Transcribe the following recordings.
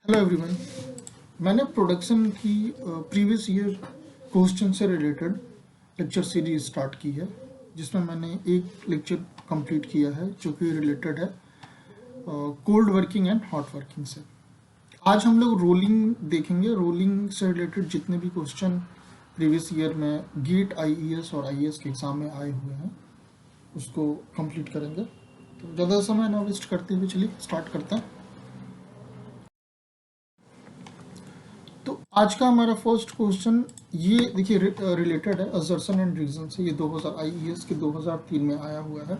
Hello everyone. मैंने production की previous year question से रिलेटेड लेक्चर सीरीज स्टार्ट की है, जिसमें मैंने एक लेक्चर कंप्लीट किया है जो कि रिलेटेड है cold working and hot working से। आज हम लोग रोलिंग देखेंगे। रोलिंग से रिलेटेड जितने भी क्वेश्चन प्रीवियस ईयर में गेट आईईएस और आईएएस के एग्जाम में आए हुए हैं उसको कंप्लीट करेंगे। तो ज़्यादा समय ना वेस्ट करते हुए चलिए स्टार्ट करते हैं। तो आज का हमारा फर्स्ट क्वेश्चन ये देखिए रिलेटेड है असर्शन एंड रीजन से। ये 2000 आईईएस के 2003 में आया हुआ है।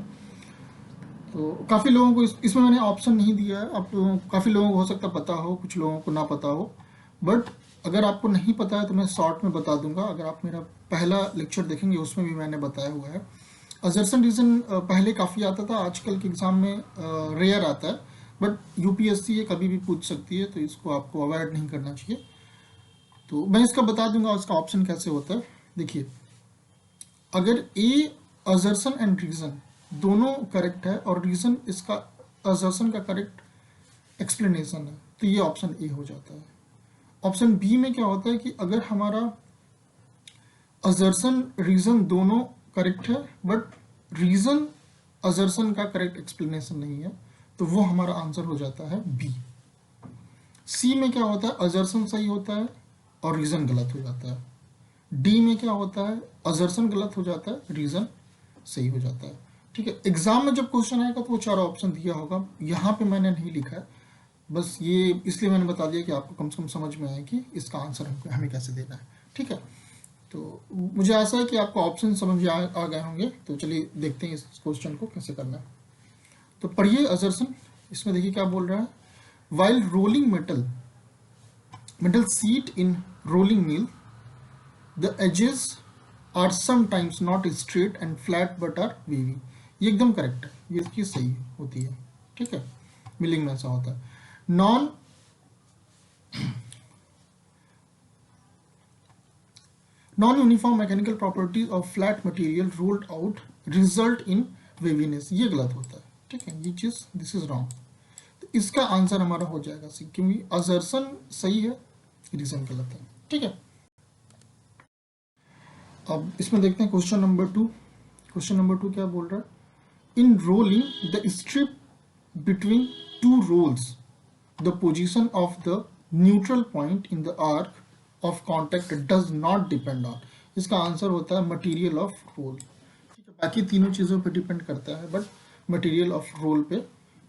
तो काफ़ी लोगों को इसमें मैंने ऑप्शन नहीं दिया है। आप काफ़ी लोगों को हो सकता पता हो, कुछ लोगों को ना पता हो, बट अगर आपको नहीं पता है तो मैं शॉर्ट में बता दूंगा। अगर आप मेरा पहला लेक्चर देखेंगे उसमें भी मैंने बताया हुआ है। असर्शन रीजन पहले काफ़ी आता था, आजकल के एग्जाम में रेयर आता है, बट यूपीएससी ये कभी भी पूछ सकती है, तो इसको आपको अवॉइड नहीं करना चाहिए। तो मैं इसका बता दूंगा उसका ऑप्शन कैसे होता है। देखिए, अगर ए असर्शन एंड रीजन दोनों करेक्ट है और रीजन इसका असर्शन का करेक्ट एक्सप्लेनेशन है, तो ये ऑप्शन ए हो जाता है। ऑप्शन बी में क्या होता है कि अगर हमारा असर्शन रीजन दोनों करेक्ट है बट रीजन असर्शन का करेक्ट एक्सप्लेनेशन नहीं है, तो वो हमारा आंसर हो जाता है बी। सी में क्या होता है, असर्शन सही होता है और रीजन गलत हो जाता है। डी में क्या होता है, असर्शन गलत हो जाता है, रीजन सही हो जाता है। ठीक है, एग्जाम में जब क्वेश्चन आएगा तो वो चारों ऑप्शन दिया होगा, यहाँ पे मैंने नहीं लिखा है, बस ये इसलिए मैंने बता दिया कि आपको कम से कम समझ में आए कि इसका आंसर हमें कैसे देना है। ठीक है, तो मुझे आशा है कि आपको ऑप्शन समझ आ गए होंगे। तो चलिए देखते हैं इस क्वेश्चन को कैसे करना है। तो पढ़िए असर्शन। इसमें देखिए क्या बोल रहा है, while rolling metal seat in rolling mill, the edges are sometimes not straight and flat but are wavy। ये एकदम करेक्ट है, ये चीज सही होती है। ठीक है, मिलिंग में ऐसा होता है। Non uniform mechanical properties of flat material rolled out result in waviness, ये गलत होता है। ठीक है, ये चीज दिस इज रॉन्ग। तो इसका आंसर हमारा हो जाएगा सी, क्योंकि असर्शन सही है, रीजन गलत है। ठीक है, अब इसमें देखते हैं क्वेश्चन नंबर 2। क्वेश्चन नंबर 2 क्या बोल रहा है, in rolling the strip between two rolls the position of the neutral point in the arc of contact does not depend on. इसका आंसर होता है मटेरियल ऑफ रोल। ठीक है, बाकी तीनों चीज़ों पे डिपेंड करता है बट मटेरियल ऑफ रोल पे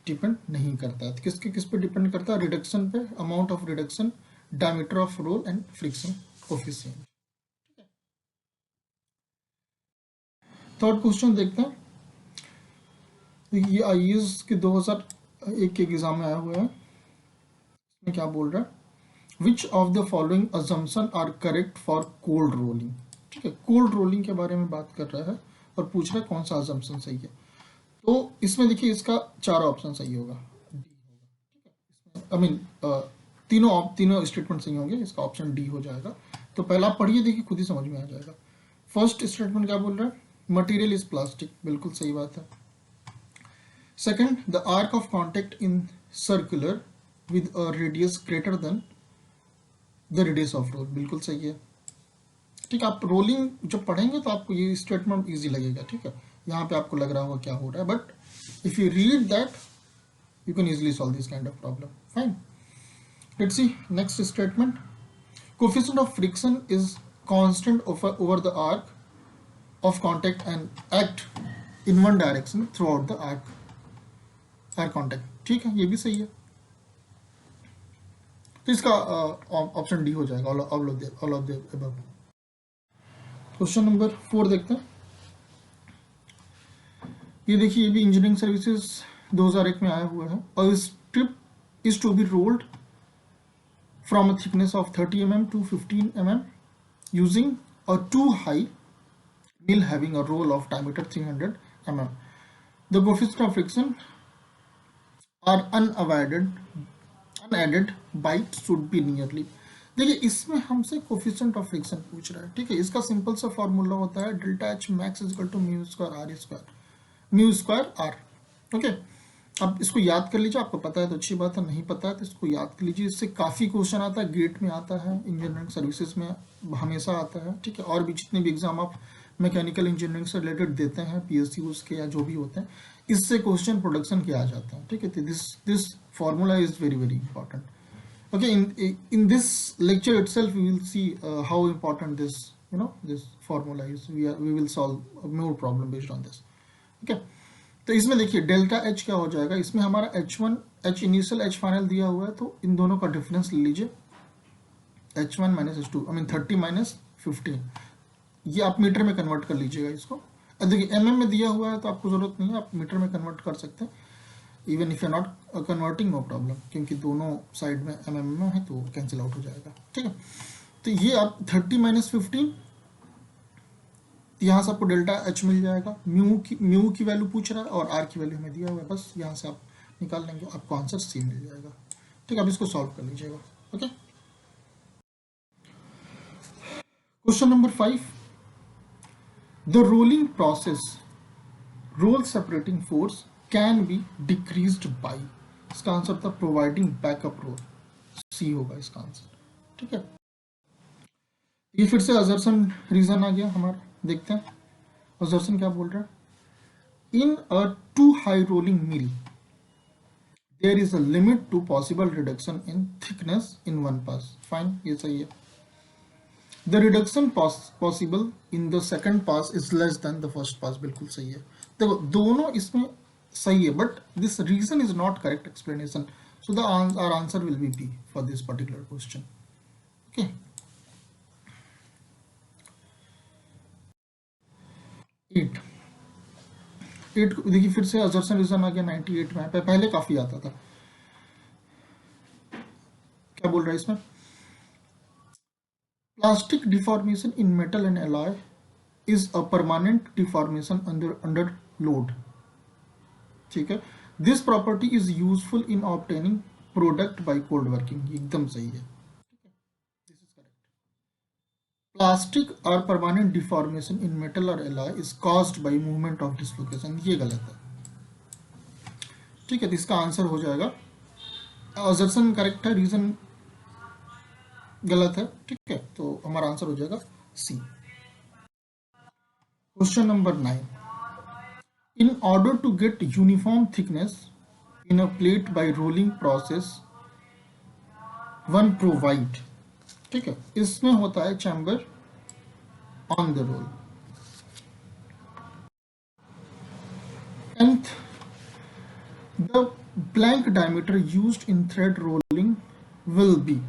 डिपेंड नहीं करता है। तो किस पे डिपेंड करता है, रिडक्शन पे, amount of reduction, diameter of roll and friction coefficient. Third question देखते हैं। ये आईएएस के 2001 के एग्जाम में आया हुआ है। इसमें क्या बोल रहा है, which of the following assumption are correct for cold rolling. ठीक है, कोल्ड रोलिंग के बारे में बात कर रहा है और पूछ रहा है कौन सा अजम्पशन सही है। तो इसमें देखिए इसका चार ऑप्शन सही होगा, डी होगा। ठीक है, आई मीन तीनों स्टेटमेंट सही होंगे, इसका ऑप्शन डी हो जाएगा। तो पहला पढ़िए, देखिए खुद ही समझ में आ जाएगा। फर्स्ट स्टेटमेंट क्या बोल रहा है, मटेरियल इज प्लास्टिक, बिल्कुल सही बात है। Second, the arc of contact in circular with a radius greater than the radius of roll, बिल्कुल सही है। ठीक है, आप रोलिंग जब पढ़ेंगे तो आपको ये स्टेटमेंट इजी लगेगा। ठीक है, यहाँ पे आपको लग रहा होगा क्या हो रहा है, but if you read that you can easily solve this kind of problem. Fine, let's see next statement. Coefficient of friction is constant over the arc of contact and act in one direction throughout the arc contact। ठीक है, ये भी सही है। तो इसका option D हो जाएगा, all of the above. Question number 4 देखते हैं। ये देखिए, ये भी इंजीनियरिंग सर्विसेज 2001 में आया हुआ है। और strip is to be rolled from a thickness of 30 mm to 15 mm using a two high mill having a roll of diameter 300 mm. The coefficient of friction are unadded bite should be nearly। देखिए, इसमें हमसे coefficient of friction पूछ रहा है। ठीक है, इसका simple सा फॉर्मूला होता है delta H max is equal to mu square R square, mu square R. Okay, अब इसको याद कर लीजिए, आपको पता है तो अच्छी बात है, नहीं पता है तो इसको याद कर लीजिए। इससे काफ़ी क्वेश्चन आता है, गेट में आता है, इंजीनियरिंग सर्विसेज में हमेशा आता है, ठीक है। और भी जितने भी एग्जाम आप मैकेनिकल इंजीनियरिंग से रिलेटेड देते हैं, PSU के या जो भी होते हैं, इससे क्वेश्चन प्रोडक्शन के आ जाते हैं, ठीक है। तो this formula is very very important. Okay, in this lecture itself we will see how important this formula is. We will solve more problem based on this. Okay, तो इसमें देखिए डेल्टा एच क्या हो जाएगा, इसमें हमारा H1 H initial H final दिया हुआ है, तो इन दोनों का डिफरेंस ले लीजिए, H1 minus H2, I mean 30 minus 15, ये आप मीटर में कन्वर्ट कर लीजिएगा इसको। देखिए mm में दिया हुआ है तो आपको जरूरत नहीं है, आप मीटर में कन्वर्ट कर सकते हैं, even if you not converting no problem, क्योंकि दोनों साइड में mm में है तो कैंसिल आउट हो जाएगा, ठीक है। तो ये आप 30 माइनस 15, यहाँ से आपको डेल्टा एच मिल जाएगा, म्यू की वैल्यू पूछ रहा है और आर की वैल्यू हमें दिया हुआ है, बस यहाँ से आप निकाल लेंगे, आपको आंसर सी मिल जाएगा, ठीक है। अब इसको सॉल्व कर लीजिएगा। Okay, question number 5, the rolling process roll separating force can be decreased by, इसका आंसर था प्रोवाइडिंग बैकअप रोल, सी होगा इसका आंसर, ठीक है। ये फिर से असर्शन रीजन आ गया हमारा, देखते हैं असर्शन क्या बोल रहा है। In a two high rolling mill there is a limit to possible reduction in thickness in one pass, fine, ये सही है। The reduction possible in the second pass is less than the first pass, बिल्कुल सही है। देखो दोनों इसमें सही है, but this reason is not correct explanation, so the our answer will be B for this particular question. Okay, 8 देखिए फिर से असर्शन रीजन आ गया 98 में, पहले काफी आता था। क्या बोल रहा है इसमें, plastic deformation in metal and alloy is a permanent deformation under load, ठीक है। This property is useful in obtaining product by cold working, एकदम सही है, दिस इज करेक्ट। प्लास्टिक और परमानेंट डिफॉर्मेशन इन मेटल और alloy is caused by movement of dislocation, ये गलत है, ठीक है। तो इसका आंसर हो जाएगा, असर्शन करेक्ट है, रीजन गलत है, ठीक है। तो हमारा आंसर हो जाएगा C. Question number 9, in order to get uniform thickness in a plate by rolling process one provide, ठीक है, इसमें होता है camber on the roll, nth the blank diameter used in thread rolling will be,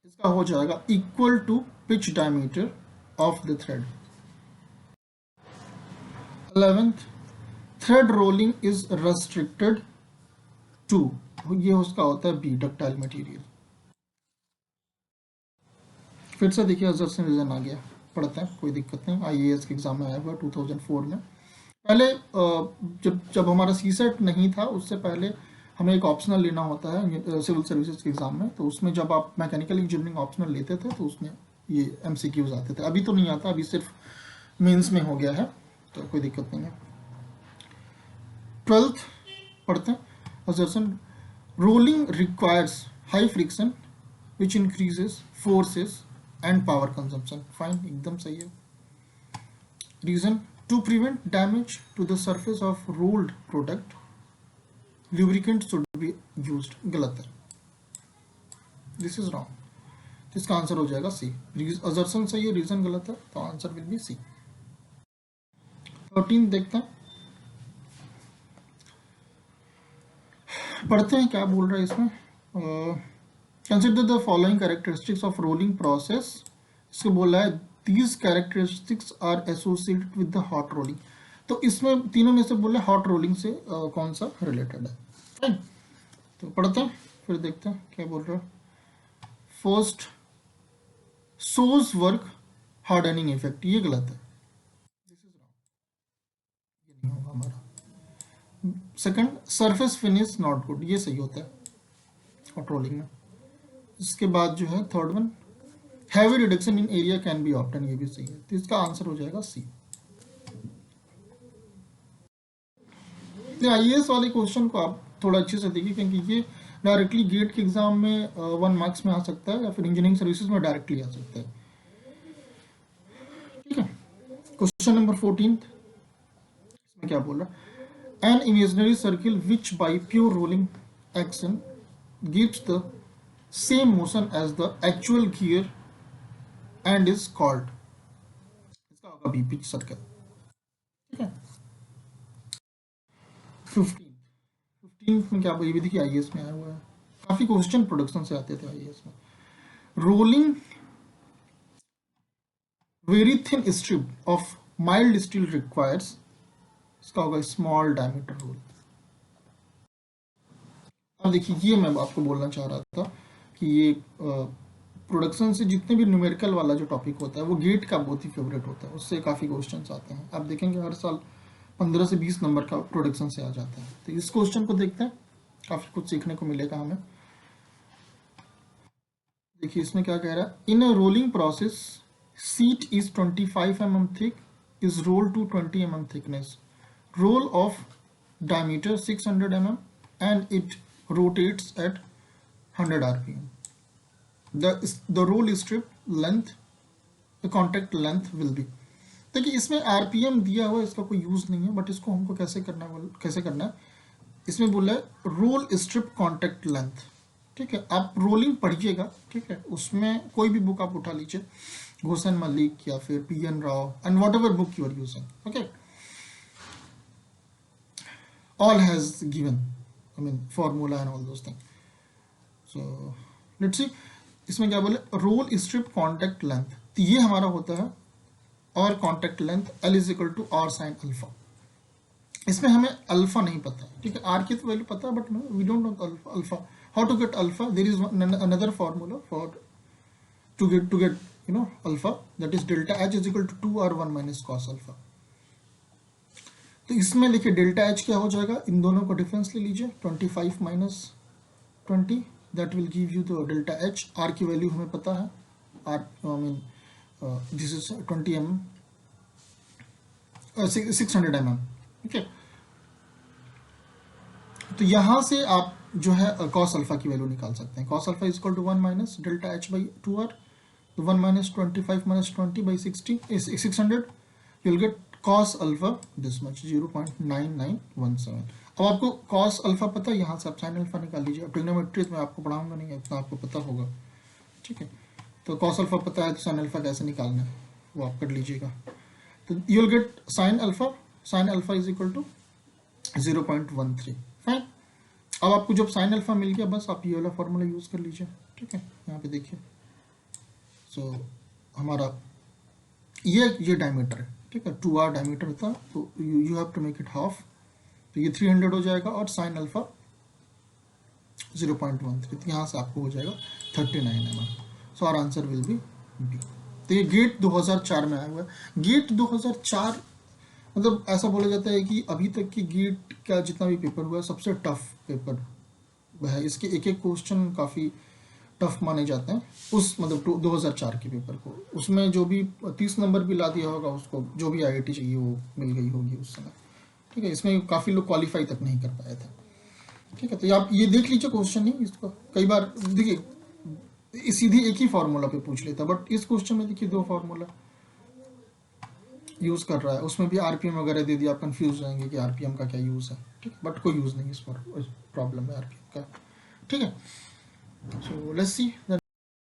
इसका हो जाएगा equal to pitch diameter of the thread। 11th thread rolling is restricted to, ये उसका होता है बी डक्टाइल मटेरियल। फिर से देखिए असर्शन रीजन आ गया, पढ़ते हैं, कोई दिक्कत नहीं, IAS के एग्जाम में आया हुआ 2004 में। पहले जब हमारा CSET नहीं था उससे पहले हमें एक ऑप्शनल लेना होता है सिविल सर्विसेज के एग्जाम में, तो उसमें जब आप मैकेनिकल इंजीनियरिंग ऑप्शनल लेते थे तो उसमें ये MCQs आते थे। अभी तो नहीं आता, अभी सिर्फ मेंस में हो गया है, तो कोई दिक्कत नहीं है। 12th पढ़ते हैं, assertion rolling requires high friction which increases forces and power consumption, fine, एकदम सही है। Reason, to prevent damage to the surface of rolled product lubricant should be used, गलत है, this is wrong, इसका आंसर हो जाएगा सी। असर्शन सही है, रीजन गलत है, तो आंसर विल बी सी। 13 देखते हैं, पढ़ते हैं क्या बोल रहा है इसमें। Consider the following characteristics of rolling process, इसको बोल रहा है these characteristics are associated with the hot rolling, तो इसमें तीनों में से बोले हॉट रोलिंग से कौन सा रिलेटेड है, तो पढ़ते हैं फिर देखते हैं क्या बोल रहा है। फर्स्ट, सोज वर्क हार्डनिंग इफेक्ट, ये गलत है, ये नहीं होगा हमारा। Second, surface finish not good, ये सही होता है हॉट रोलिंग में। इसके बाद जो है third one, heavy reduction in area can be obtain, ये भी सही है, तो इसका आंसर हो जाएगा सी। आईएएस वाले क्वेश्चन को आप थोड़ा अच्छे से देखिए, क्योंकि ये डायरेक्टली गेट के एग्जाम में 1 मार्क्स में आ सकता है, या फिर इंजीनियरिंग सर्विसेज में डायरेक्टली आ सकता है। ठीक है, क्वेश्चन नंबर 14 इसमें क्या बोल रहा है, an imaginary circle which by pure rolling action gives the same motion as the actual gear and is called, इसका होगा बीपी सर्कल। ठीक है, 15 में क्या, ये भी देखिए आईएएस में आया हुआ है, काफी क्वेश्चन प्रोडक्शन से आते थे आईएएस में। Rolling very thin strip of mild steel requires, इसका होगा स्मॉल डायमीटर रोल। अब देखिए, ये मैं आपको बोलना चाह रहा था कि ये प्रोडक्शन से जितने भी न्यूमेरिकल वाला जो टॉपिक होता है वो गेट का बहुत ही फेवरेट होता है, उससे काफ़ी क्वेश्चंस आते हैं। आप देखेंगे हर साल 15 से 20 नंबर का प्रोडक्शन से आ जाता है। तो इस क्वेश्चन को देखते हैं, काफ़ी कुछ सीखने को मिलेगा हमें। देखिए इसमें क्या कह रहा है, in a rolling process sheet is 25 mm thick is rolled to 20 mm thickness, roll of diameter 600 mm and it rotates at 100 rpm. The roll strip length, the contact length will be, देखिए इसमें RPM दिया हुआ है, इसका कोई use नहीं है, but इसको हमको कैसे करना है, इसमें बोला है रोल स्ट्रिप कॉन्टेक्ट लेंथ। ठीक है, आप रोलिंग पढ़िएगा, ठीक है, उसमें कोई भी बुक आप उठा लीजिए, घोसन मलिक या फिर P N Rao and whatever book you are using, okay, all has given, I mean formula and all those things. So let's see, इसमें क्या बोले, रोल स्ट्रिप कॉन्टेक्ट लेंथ, तो ये हमारा होता है और contact length L is equal to R sine alpha. इसमें हमें अल्फा नहीं पता, ठीक है, आर की तो वैल्यू पता है, but we don't know alpha, how to get alpha, there is another formula for to get you know alpha, that is delta H is equal to 2r1 minus cos alpha। तो इसमें देखिए delta H क्या हो जाएगा, इन दोनों का difference ले लीजिए, 25 minus 20, that will give you the delta H. R की वैल्यू हमें पता है, R I mean this is 20 mm 600 mm, ठीक है। तो यहां से आप जो है कॉस अल्फा की वैल्यू निकाल सकते हैं, cos alpha is equal to 1 minus delta H by 2r, तो 1 minus 25 minus 20 by 60 is 600, you'll get cos alpha this much 0.9917। अब आपको cos alpha पता है, यहाँ से आप sin alpha निकाल लीजिए। ट्रिग्नोमेट्री में आपको पढ़ाऊंगा नहीं, इतना आपको पता होगा, ठीक है। तो cos alpha पता है, तो sin alpha कैसे निकालना है वो आप कर लीजिएगा। तो you'll get sin alpha is equal to 0.13, fine. अब आपको जब sin alpha मिल गया, बस आप ये वाला फॉर्मूला यूज कर लीजिए, ठीक है। यहाँ पे देखिए, सो हमारा ये डायमीटर है, ठीक है, 2r डायमीटर था, तो you have to make it half, तो ये 300 हो जाएगा, और साइन अल्फा 0.13, तो यहाँ से आपको हो जाएगा 39 mm। So our answer will be B. तो ये गेट 2004 में आया हुआ है। गेट 2004 मतलब ऐसा बोला जाता है कि अभी तक की गेट का जितना भी पेपर हुआ है सबसे टफ पेपर है। इसके एक एक क्वेश्चन काफ़ी टफ माने जाते हैं, उस मतलब 2004 के पेपर को। उसमें जो भी 30 नंबर भी ला दिया होगा उसको, जो भी आईआईटी चाहिए वो मिल गई होगी उस समय, ठीक है। इसमें काफ़ी लोग क्वालिफाई तक नहीं कर पाए थे, ठीक है। तो आप ये देख लीजिए क्वेश्चन, नहीं इसको कई बार देखिए सीधी एक ही फार्मूला पे पूछ लेता, बट इस क्वेश्चन में देखिए 2 फार्मूला यूज कर रहा है, उसमें भी आरपीएम वगैरह दे दिया, आप कंफ्यूज जाएंगे कि आरपीएम का क्या यूज है, ठीक है, बट कोई यूज नहीं इस प्रॉब्लम में आरपीएम का, ठीक है। So let's see the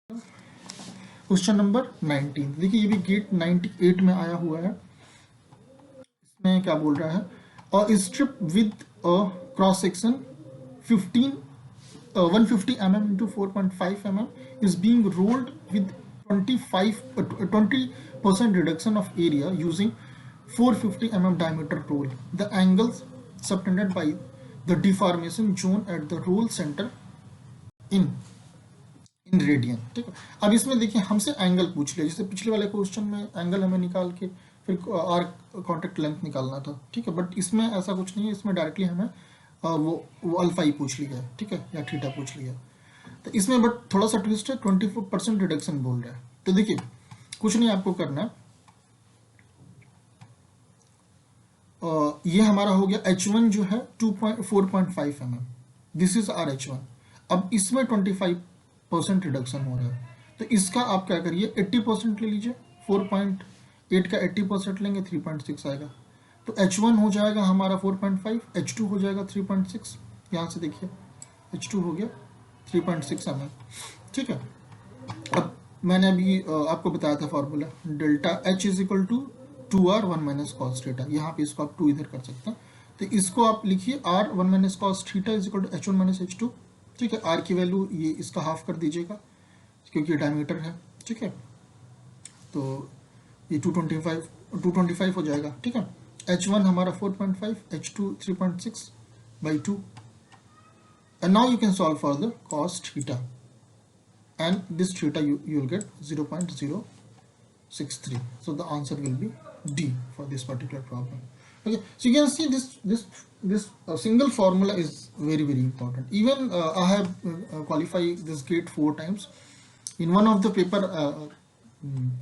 question number 19। देखिए ये भी गेट 98 में आया हुआ है। इसमें क्या बोल रहा है, a strip with a cross section 150 mm into 4.5 mm is being rolled with 20% reduction of area using 450 mm diameter roll. The angles subtended by the deformation zone at the roll center in radian, ठीक है। अब इसमें देखिए हमसे angle पूछ लिया, जैसे पिछले वाले क्वेश्चन में एंगल हमें निकाल के फिर आर कॉन्टेक्ट लेंथ निकालना था, ठीक है, बट इसमें ऐसा कुछ नहीं है, इसमें डायरेक्टली हमें वो अल्फा ही पूछ लिया है, ठीक है, या थीटा पूछ लिया। तो इसमें बट थोड़ा सा ट्विस्ट है, 24% रिडक्शन बोल रहा है। तो देखिए कुछ नहीं आपको करना है, ये हमारा हो गया H1 जो है 4.5 mm, this is are H1। अब इसमें 25% रिडक्शन हो रहा है, तो इसका आप क्या करिए 80% ले लीजिए, 4.8 का 80% लेंगे 3.6 आएगा, तो H1 हो जाएगा हमारा 4.5, H2 हो जाएगा 3.6, यहाँ से देखिए H2 हो गया 3.6 mm, ठीक है। अब मैंने अभी आपको बताया था formula, delta H is equal to 2R 1 minus cos theta, यहाँ पे इसको आप 2 इधर कर सकते हैं, तो इसको आप लिखिए R 1 minus cos theta is equal to H1 minus H2, ठीक है। R की वैल्यू ये इसका हाफ कर दीजिएगा क्योंकि डायमीटर है, ठीक है, तो ये 225 हो जाएगा, ठीक है। H1 हमारा 4.5, H2 3.6 by 2, and now you can solve for the cos theta, and this theta you will get 0.063, so the answer will be D for this particular problem. Okay, so you can see this single formula is very important. Even I have qualified this gate 4 times. In one of the paper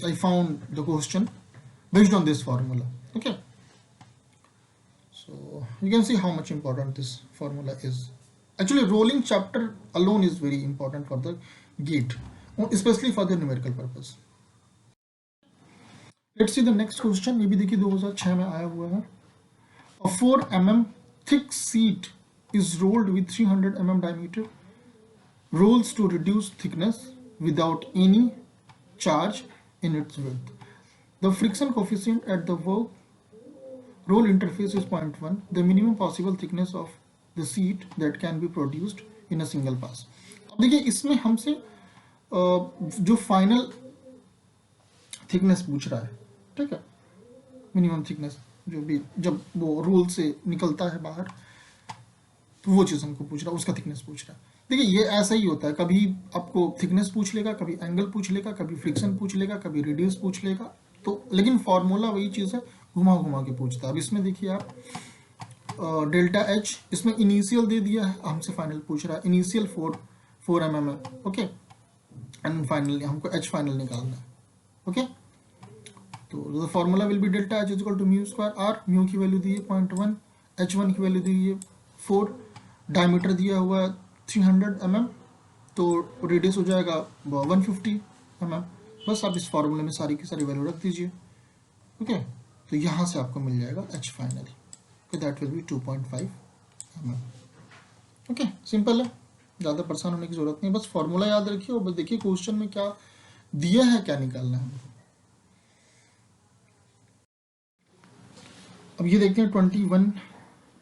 I found the question based on this formula. Okay, so you can see how much important this formula is. Actually rolling chapter alone is very important for the gate, especially for the numerical purpose. Let's see the next question. ये भी देखिए 2006 में आया हुआ है. A 4 mm thick sheet is rolled with 300 mm diameter. Rolls to reduce thickness without any charge in its width. The friction coefficient at the roll interface is 0.1. The minimum possible thickness of the sheet that can be produced in a single pass. अब देखिए इसमें हमसे जो final thickness पूछ रहा है, ठीक है, मिनिमम थिकनेस जो भी जब वो रोल से निकलता है बाहर तो वो चीज़ हमको पूछ रहा है, उसका थिकनेस पूछ रहा है। देखिए ये ऐसा ही होता है, कभी आपको थिकनेस पूछ लेगा, कभी एंगल पूछ लेगा, कभी फ्रिक्शन पूछ लेगा, कभी रेडियस पूछ लेगा, तो लेकिन फॉर्मूला वही चीज़ है, घुमा घुमा के पूछता है। अब इसमें देखिए आप डेल्टा एच, इसमें इनिशियल दे दिया है, हमसे फाइनल पूछ रहा है, इनिशियल 4 mm है, ओके, एंड फाइनली हमको एच फाइनल निकालना है, ओके। तो the formula will be delta H is equal to mu square R, mu की वैल्यू दी है 0.1, H1 की वैल्यू दी है 4, डायमीटर दिया हुआ है 300 mm, तो रेडियस हो जाएगा 150 mm। बस आप इस फॉर्मूले में सारी की सारी वैल्यू रख दीजिए, ओके, तो यहाँ से आपको मिल जाएगा H final, that will be 2.5 mm, okay, simple है, ज़्यादा परेशान होने की जरूरत नहीं, बस फॉर्मूला याद रखिए और बस देखिए क्वेश्चन में क्या दिया है, क्या निकालना है। अब ये देखते हैं 21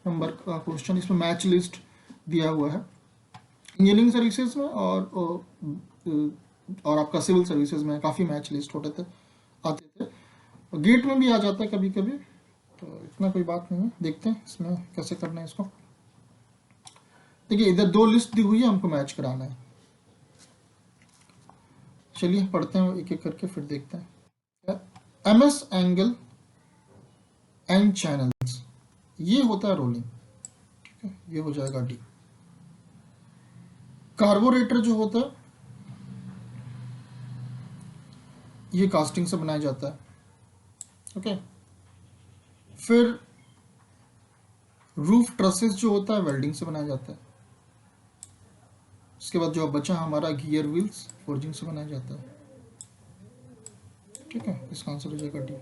नंबर का क्वेश्चन, इसमें मैच लिस्ट दिया हुआ है इंजीनियरिंग सर्विसेज में और आपका सिविल सर्विसेज में काफ़ी मैच लिस्ट आते थे, और गेट में भी आ जाता है कभी कभी, तो इतना कोई बात नहीं है। देखते हैं इसमें कैसे करना है इसको। देखिए इधर 2 लिस्ट दी हुई है, हमको मैच कराना है। चलिए पढ़ते हैं एक एक करके, फिर देखते हैं। MS एंगल एंड चैनल्स, ये होता है रोलिंग, ठीक है, ये हो जाएगा डी। कार्बोरेटर जो होता है ये कास्टिंग से बनाया जाता है, ओके। फिर रूफ ट्रसेस जो होता है वेल्डिंग से बनाया जाता है। उसके बाद जो बचा हमारा गियर व्हील्स फोर्जिंग से बनाया जाता है, ठीक है, इसका आंसर हो जाएगा डी।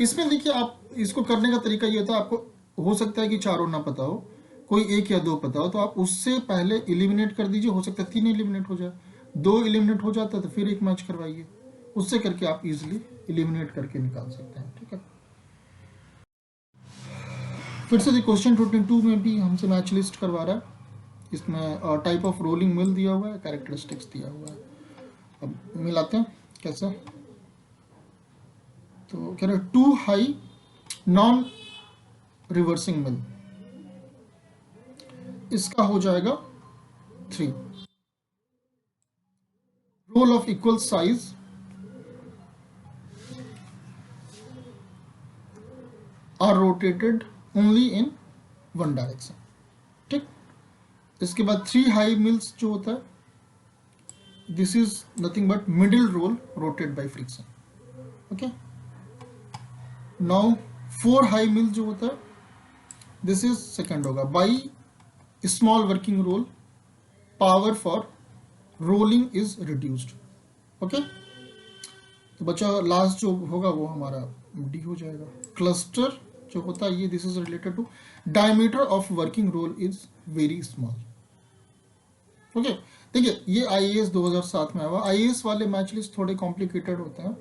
इसमें देखिए आप इसको करने का तरीका ये होता है, आपको हो सकता है कि चारों ना पता हो, कोई 1 या 2 पता हो, तो आप उससे पहले एलिमिनेट कर दीजिए, हो सकता है 3 एलिमिनेट हो जाए, 2 एलिमिनेट हो जाता है तो फिर 1 मैच करवाइए, उससे करके आप इजीली एलिमिनेट करके निकाल सकते हैं, ठीक है। फिर से क्वेश्चन 22 में भी हमसे मैच लिस्ट करवा रहा है, इसमें टाइप ऑफ रोलिंग मिल दिया हुआ है, कैरेक्टरिस्टिक्स दिया हुआ है। अब मिलाते हैं कैसे, तो कह रहे 2 हाई नॉन रिवर्सिंग मिल, इसका हो जाएगा 3। Roll of equal size are rotated only in 1 direction, ठीक। इसके बाद 3 हाई मिल्स जो होता है, this is nothing but middle roll rotate by friction, okay. Now 4 high mill जो होता है, दिस इज सेकंड होगा by small working roll, power for rolling is reduced. Okay, तो बच्चा लास्ट जो होगा वो हमारा डी हो जाएगा। क्लस्टर जो होता है ये, this is related to diameter of working roll is very small. Okay, देखिए ये आईएएस 2007 में आया हुआ। आईएएस वाले मैच लिस्ट थोड़े कॉम्प्लिकेटेड होते हैं,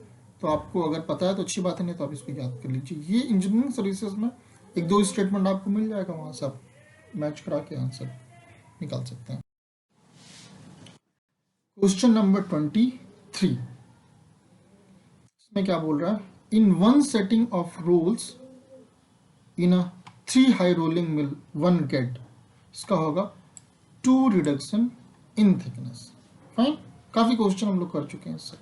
तो आपको अगर पता है तो अच्छी बात है, नहीं तो आप इसको याद कर लीजिए। ये इंजीनियरिंग सर्विसेज में एक दो स्टेटमेंट आपको मिल जाएगा, वहां से आप मैच करा के आंसर निकाल सकते हैं। क्वेश्चन नंबर 23, इसमें क्या बोल रहा है, in one setting of rolls in a 3 high rolling mill 1 get, इसका होगा 2 रिडक्शन इन थिकनेस। फाइन, काफी क्वेश्चन हम लोग कर चुके हैं इससे,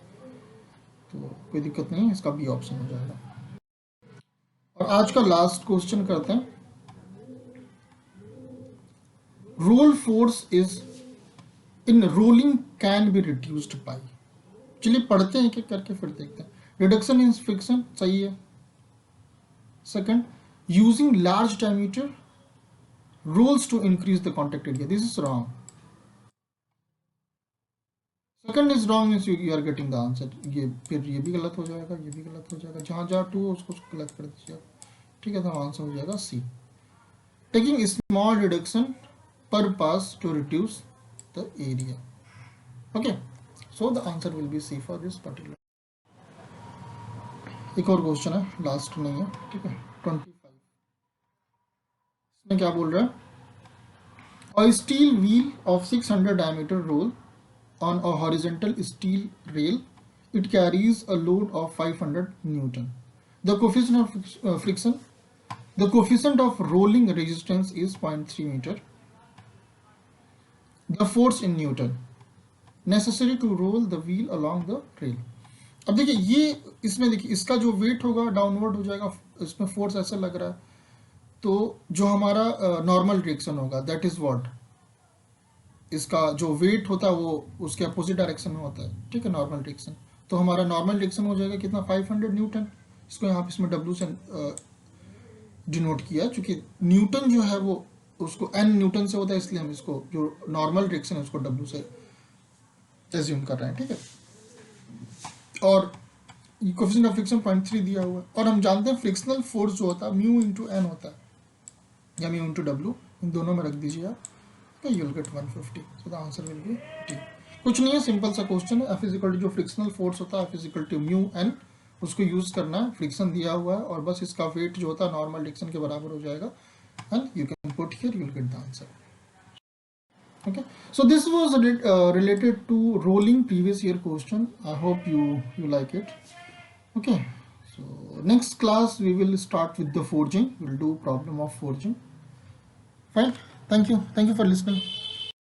तो कोई दिक्कत नहीं है, इसका बी ऑप्शन हो जाएगा। और आज का लास्ट क्वेश्चन करते हैं, roll force is in rolling can be reduced by. चलिए पढ़ते हैं एक करके फिर देखते हैं। रिडक्शन इन फ्रिक्शन सही है। Second, using large diameter rolls to increase the contact area, this is wrong. Second is wrong means you are getting the answer. ये फिर ये भी गलत हो जाएगा, ये भी गलत हो जाएगा, जहां जहां टू उसको गलत कर दीजिए। ठीक है, तो आंसर हो जाएगा सी, taking small reduction per pass to reduce the area. Okay, so the answer will be C for this particular. एक और क्वेश्चन है, लास्ट नहीं है, ठीक है। 25, इसमें क्या बोल रहा है, a steel wheel of 600 diameter roll on a horizontal steel rail, it carries a load of 500 newton. The coefficient of friction, the coefficient of rolling resistance is 0.3 meter. The force in newton necessary to roll the wheel along the rail. अब देखिए ये, इसमें देखिए इसका जो wait होगा downward हो जाएगा, इसमें फोर्स ऐसा लग रहा है, तो जो हमारा नॉर्मल डायरेक्शन होगा दैट इज व्हाट, इसका जो वेट होता है वो उसके अपोजिट डायरेक्शन में होता है, ठीक है, नॉर्मल डायरेक्शन। तो हमारा नॉर्मल डायरेक्शन हो जाएगा कितना, 500 न्यूटन। इसको यहाँ पे इसमें डब्ल्यू से डिनोट किया, क्योंकि न्यूटन जो है वो उसको एन न्यूटन से होता है, इसलिए हम इसको जो नॉर्मल डायरेक्शन है उसको डब्ल्यू से एज्यूम कर रहे हैं, ठीक है। और कोएफिशिएंट ऑफ फ्रिक्शन 0.3 दिया हुआ है, और हम जानते हैं फ्रिक्शनल फोर्स जो होता है म्यू इंटू एन होता है, या म्यू इंटू डब्ल्यू, इन दोनों में रख दीजिए आप, तो you will get 150। So the answer will be D. कुछ नहीं है, सिंपल सा क्वेश्चन है। एफ इज इक्वल टू जो फ्रिक्शनल फोर्स होता है, F is equal to mu N, उसको यूज करना है, फ्रिक्शन दिया हुआ है, और बस इसका वेट जो होता है नॉर्मल डायरेक्शन के बराबर हो जाएगा, and you can put here, you will get the answer. Okay, so this was related to rolling previous year question. I hope you like it. Okay, so next class we will start with the forging. We'll do problem of forging. Fine, thank you for listening.